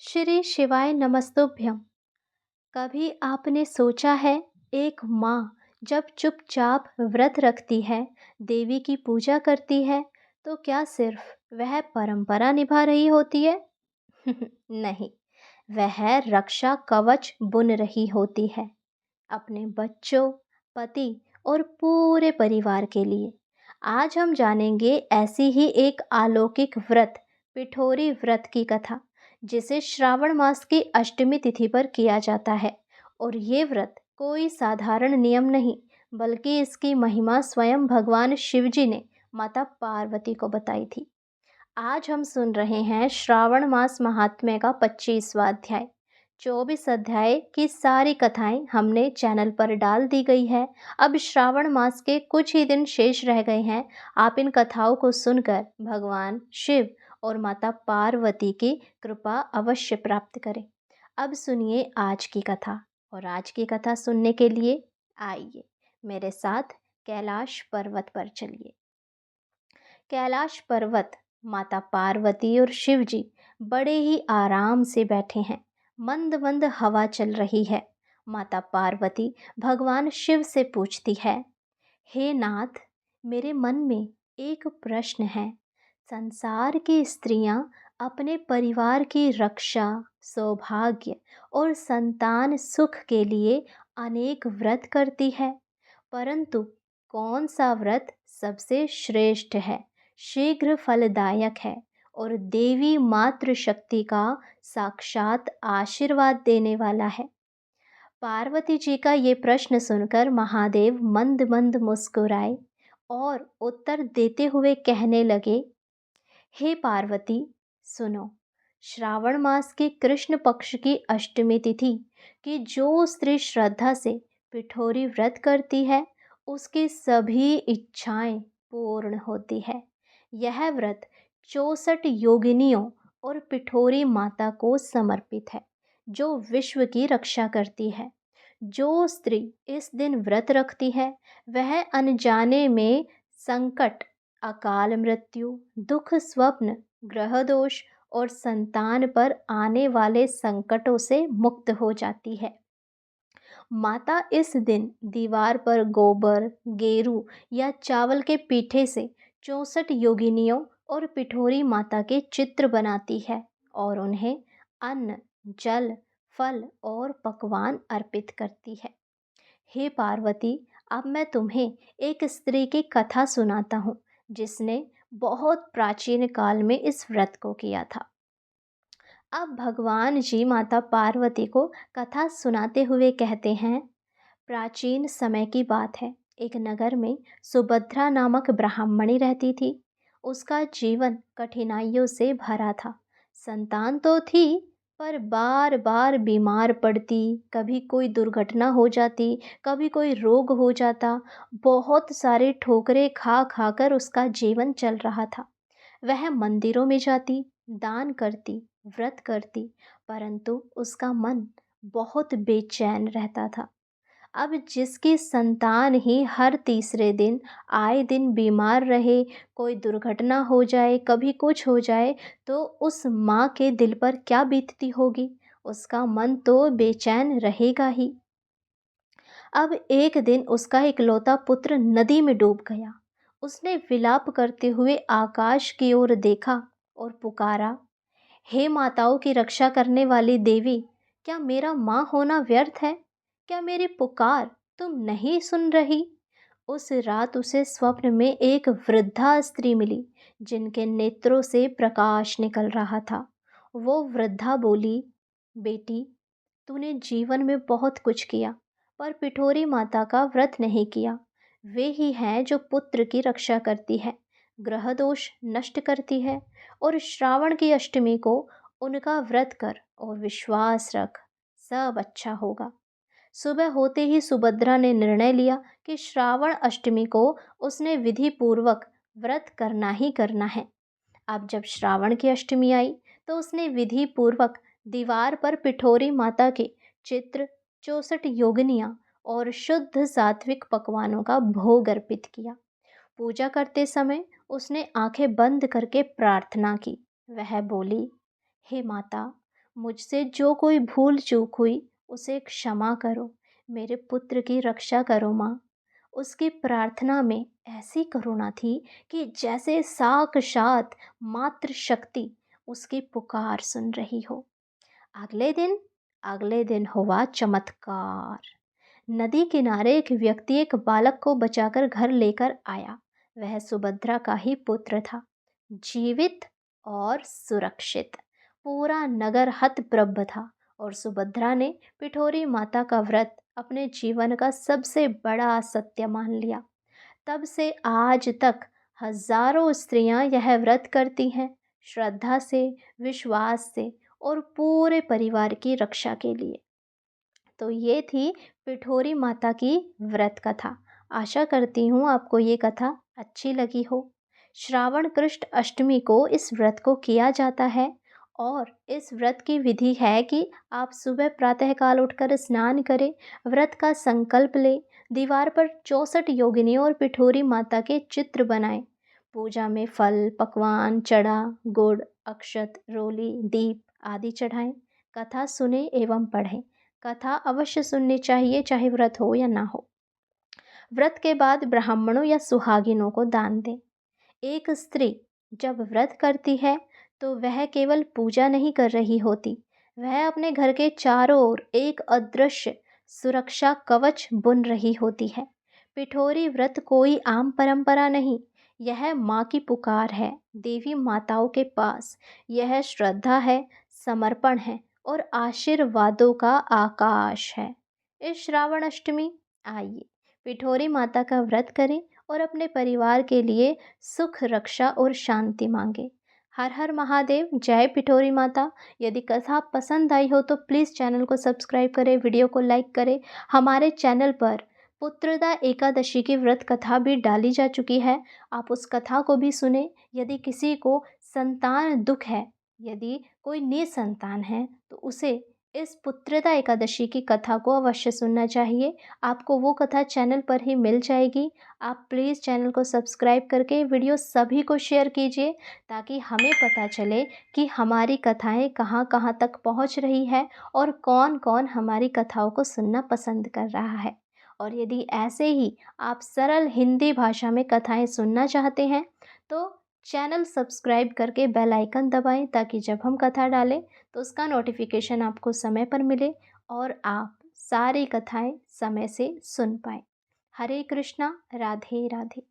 श्री शिवाय नमस्तुभ्यम। कभी आपने सोचा है, एक माँ जब चुपचाप व्रत रखती है, देवी की पूजा करती है, तो क्या सिर्फ वह परंपरा निभा रही होती है? नहीं, वह रक्षा कवच बुन रही होती है, अपने बच्चों, पति और पूरे परिवार के लिए। आज हम जानेंगे ऐसी ही एक अलौकिक व्रत, पिठोरी व्रत की कथा, जिसे श्रावण मास की अष्टमी तिथि पर किया जाता है। और ये व्रत कोई साधारण नियम नहीं, बल्कि इसकी महिमा स्वयं भगवान शिव जी ने माता पार्वती को बताई थी। आज हम सुन रहे हैं श्रावण मास महात्म्य का 25वां अध्याय। 24 अध्याय की सारी कथाएं हमने चैनल पर डाल दी गई है। अब श्रावण मास के कुछ ही दिन शेष रह गए हैं। आप इन कथाओं को सुनकर भगवान शिव और माता पार्वती की कृपा अवश्य प्राप्त करें। अब सुनिए आज की कथा। और आज की कथा सुनने के लिए आइए मेरे साथ कैलाश पर्वत पर चलिए। कैलाश पर्वत, माता पार्वती और शिव जी बड़े ही आराम से बैठे हैं। मंद मंद हवा चल रही है। माता पार्वती भगवान शिव से पूछती है, हे नाथ, मेरे मन में एक प्रश्न है। संसार की स्त्रियां अपने परिवार की रक्षा, सौभाग्य और संतान सुख के लिए अनेक व्रत करती है, परंतु कौन सा व्रत सबसे श्रेष्ठ है, शीघ्र फलदायक है और देवी मातृशक्ति का साक्षात आशीर्वाद देने वाला है? पार्वती जी का ये प्रश्न सुनकर महादेव मंद मंद मुस्कुराए और उत्तर देते हुए कहने लगे, हे पार्वती, सुनो। श्रावण मास के कृष्ण पक्ष की अष्टमी तिथि की जो स्त्री श्रद्धा से पिठोरी व्रत करती है, उसकी सभी इच्छाएं पूर्ण होती है। यह व्रत 64 योगिनियों और पिठोरी माता को समर्पित है, जो विश्व की रक्षा करती है। जो स्त्री इस दिन व्रत रखती है, वह अनजाने में संकट, अकाल मृत्यु, दुख स्वप्न, ग्रह दोष और संतान पर आने वाले संकटों से मुक्त हो जाती है। माता इस दिन दीवार पर गोबर, गेरू या चावल के पीठे से 64 योगिनियों और पिठोरी माता के चित्र बनाती है और उन्हें अन्न, जल, फल और पकवान अर्पित करती है। हे पार्वती, अब मैं तुम्हें एक स्त्री की कथा सुनाता हूँ, जिसने बहुत प्राचीन काल में इस व्रत को किया था। अब भगवान जी माता पार्वती को कथा सुनाते हुए कहते हैं, प्राचीन समय की बात है। एक नगर में सुभद्रा नामक ब्राह्मणी रहती थी। उसका जीवन कठिनाइयों से भरा था। संतान तो थी, पर बार बार बीमार पड़ती, कभी कोई दुर्घटना हो जाती, कभी कोई रोग हो जाता। बहुत सारे ठोकरें खा खाकर उसका जीवन चल रहा था। वह मंदिरों में जाती, दान करती, व्रत करती, परंतु उसका मन बहुत बेचैन रहता था। अब जिसकी संतान ही हर तीसरे दिन आए दिन बीमार रहे, कोई दुर्घटना हो जाए, कभी कुछ हो जाए, तो उस माँ के दिल पर क्या बीतती होगी? उसका मन तो बेचैन रहेगा ही। अब एक दिन उसका इकलौता पुत्र नदी में डूब गया। उसने विलाप करते हुए आकाश की ओर देखा और पुकारा, हे माताओं की रक्षा करने वाली देवी, क्या मेरा माँ होना व्यर्थ है? क्या मेरी पुकार तुम नहीं सुन रही? उस रात उसे स्वप्न में एक वृद्धा स्त्री मिली, जिनके नेत्रों से प्रकाश निकल रहा था। वो वृद्धा बोली, बेटी, तूने जीवन में बहुत कुछ किया, पर पिठोरी माता का व्रत नहीं किया। वे ही हैं जो पुत्र की रक्षा करती है, ग्रह दोष नष्ट करती है, और श्रावण की अष्टमी को उनका व्रत कर और विश्वास रख, सब अच्छा होगा। सुबह होते ही सुभद्रा ने निर्णय लिया कि श्रावण अष्टमी को उसने विधि पूर्वक व्रत करना ही करना है। अब जब श्रावण की अष्टमी आई, तो उसने विधि पूर्वक दीवार पर पिठोरी माता के चित्र, 64 योगिनियाँ और शुद्ध सात्विक पकवानों का भोग अर्पित किया। पूजा करते समय उसने आंखें बंद करके प्रार्थना की। वह बोली, हे माता, मुझसे जो कोई भूल चूक हुई उसे क्षमा करो। मेरे पुत्र की रक्षा करो माँ। उसकी प्रार्थना में ऐसी करुणा थी कि जैसे साक्षात मातृ शक्ति उसकी पुकार सुन रही हो। अगले दिन अगले दिन हुआ चमत्कार। नदी किनारे एक व्यक्ति एक बालक को बचाकर घर लेकर आया। वह सुभद्रा का ही पुत्र था, जीवित और सुरक्षित। पूरा नगर हतप्रभ था और सुभद्रा ने पिठोरी माता का व्रत अपने जीवन का सबसे बड़ा सत्य मान लिया। तब से आज तक हजारों स्त्रियां यह व्रत करती हैं, श्रद्धा से, विश्वास से और पूरे परिवार की रक्षा के लिए। तो ये थी पिठोरी माता की व्रत कथा। आशा करती हूँ आपको ये कथा अच्छी लगी हो। श्रावण कृष्ण अष्टमी को इस व्रत को किया जाता है और इस व्रत की विधि है कि आप सुबह प्रातःकाल उठकर स्नान करें, व्रत का संकल्प लें, दीवार पर 64 योगिनियों और पिठोरी माता के चित्र बनाएं, पूजा में फल, पकवान, चढ़ा, गुड़, अक्षत, रोली, दीप आदि चढ़ाएं, कथा सुने एवं पढ़ें। कथा अवश्य सुननी चाहिए, चाहे व्रत हो या ना हो। व्रत के बाद ब्राह्मणों या सुहागिनों को दान दें। एक स्त्री जब व्रत करती है तो वह केवल पूजा नहीं कर रही होती, वह अपने घर के चारों ओर एक अदृश्य सुरक्षा कवच बुन रही होती है। पिठोरी व्रत कोई आम परंपरा नहीं, यह माँ की पुकार है, देवी माताओं के पास। यह श्रद्धा है, समर्पण है और आशीर्वादों का आकाश है। इस श्रावण अष्टमी आइए पिठोरी माता का व्रत करें और अपने परिवार के लिए सुख, रक्षा और शांति मांगे। हर हर महादेव, जय पिठोरी माता। यदि कथा पसंद आई हो तो प्लीज़ चैनल को सब्सक्राइब करें, वीडियो को लाइक करें। हमारे चैनल पर पुत्रदा एकादशी की व्रत कथा भी डाली जा चुकी है, आप उस कथा को भी सुने। यदि किसी को संतान दुख है, यदि कोई निसंतान है तो उसे इस पुत्रदा एकादशी की कथा को अवश्य सुनना चाहिए। आपको वो कथा चैनल पर ही मिल जाएगी। आप प्लीज़ चैनल को सब्सक्राइब करके वीडियो सभी को शेयर कीजिए ताकि हमें पता चले कि हमारी कथाएं कहाँ कहाँ तक पहुँच रही है और कौन कौन हमारी कथाओं को सुनना पसंद कर रहा है। और यदि ऐसे ही आप सरल हिंदी भाषा में कथाएं सुनना चाहते हैं तो चैनल सब्सक्राइब करके बेल आइकन दबाएं ताकि जब हम कथा डालें तो उसका नोटिफिकेशन आपको समय पर मिले और आप सारी कथाएं समय से सुन पाएं। हरे कृष्णा, राधे राधे।